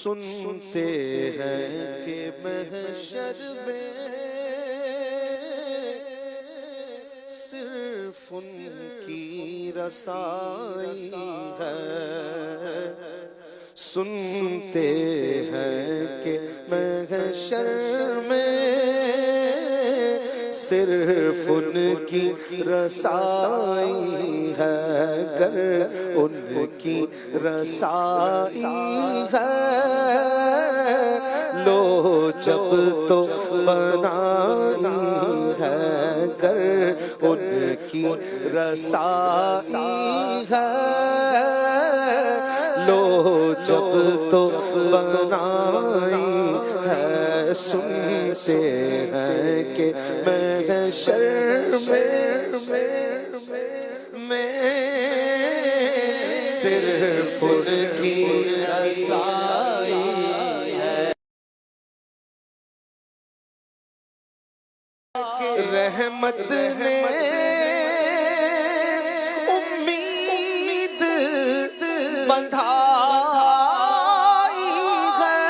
سنتے ہیں کہ محشر میں صرف ان کی رسائی ہے، سنتے ہیں کہ محشر میں صرف ان کی رسائی ہے، گر ان کی رسائی ہے، لو جب تو بنائی ہے، گر ان کی رسائی ہے، لو جب تو بنائی ہے، سنتے ہیں کہ محشر میں صرف ان کی رسائی ہے، رحمت میں امید بندھائی ہے،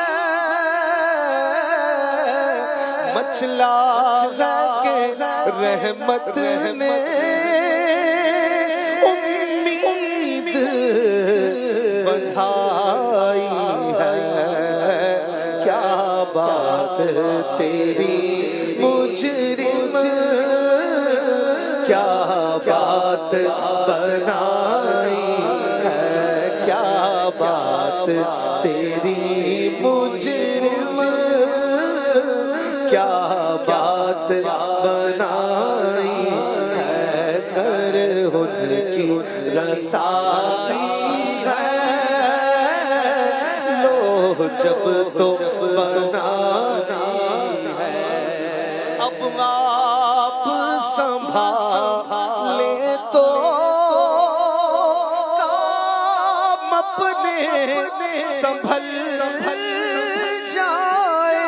مچلا ہے کہ رحمت نے امید بندھائی ہے، کیا بات تیری مجرم، کیا بات بنائی ہے، کیا بات تیری مجرم، کیا بات بنائی ہے، کر ان کی رسائی ہے، لو جب تو بنائی ہے، اب آپ سنبھالیں تو کام اپنے سنبھل جائے،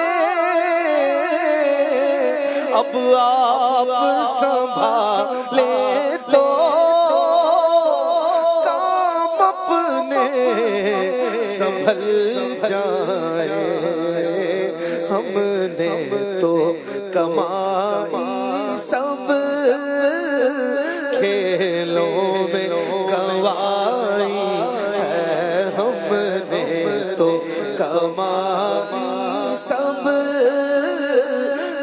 اب آپ سنبھالیں تو کام اپنے سنبھل جائے، ہم نے تو کمائی سب کھیلوں میں گنوائی ہے، ہم نے تو کمائی سب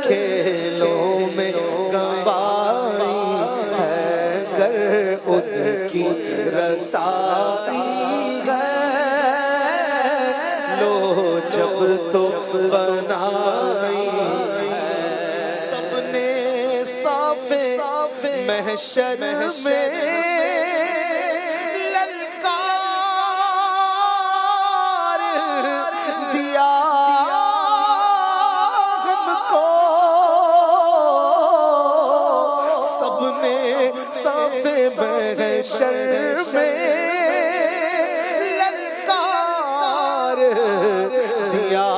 کھیلوں میں گنوائی ہے، گر ان کی رسائی ہے، لو جب تو بنائی ہے، سب نے صاف محشر میں للکار دیا ہم کو، سب نے صاف محشر میں للکار دیا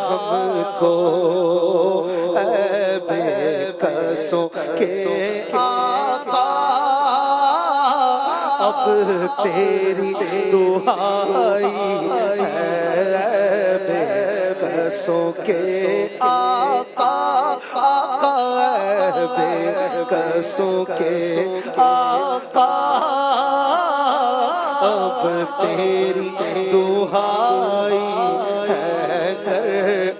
ہم کو، اے بے قصوں کے آقا اب تیری دعائی ہے، بے قصوں کے آقا، آقا بے قصوں کے آقا اب تیری دعائی ہے، گر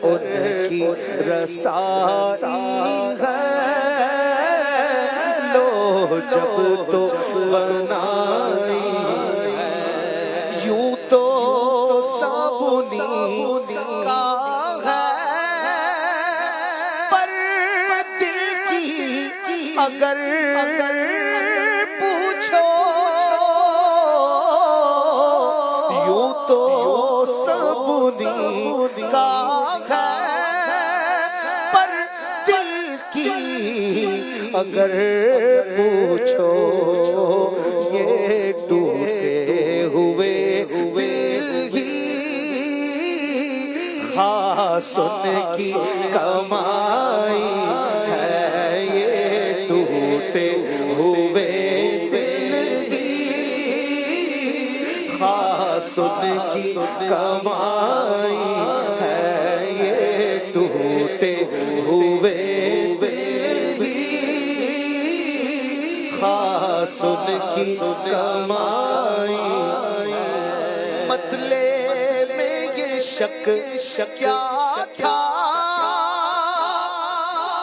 ان کی رسائی ہے، لو جب تو بنائی ہے، یوں تو صابونی کا ہے، پر دل کی اگر پوچھو، یوں تو صابونی کا ہے، پر دل کی اگر پوچھو، یہ ٹوٹے ہوئے دل ہی خاص ان کی کمائی ہے، یہ ٹوٹے ہوئے دل ہی خاص ان کی کمائی کی کمائی مطلے میں یہ شک کیا تھا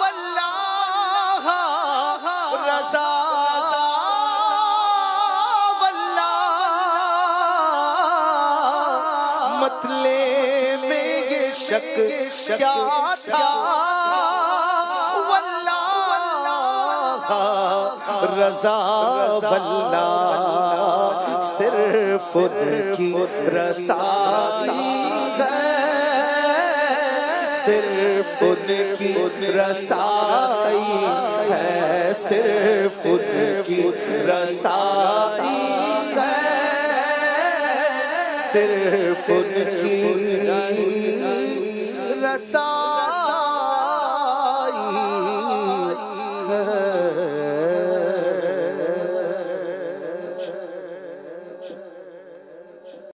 واللہ رضا واللہ مطلے میں یہ شک کیا تھا رضا واللہ صرف ان کی رسائی ہے صرف ان کی رسائی ہے صرف ان کی رسائی ہے صرف ان کی رسائی ہے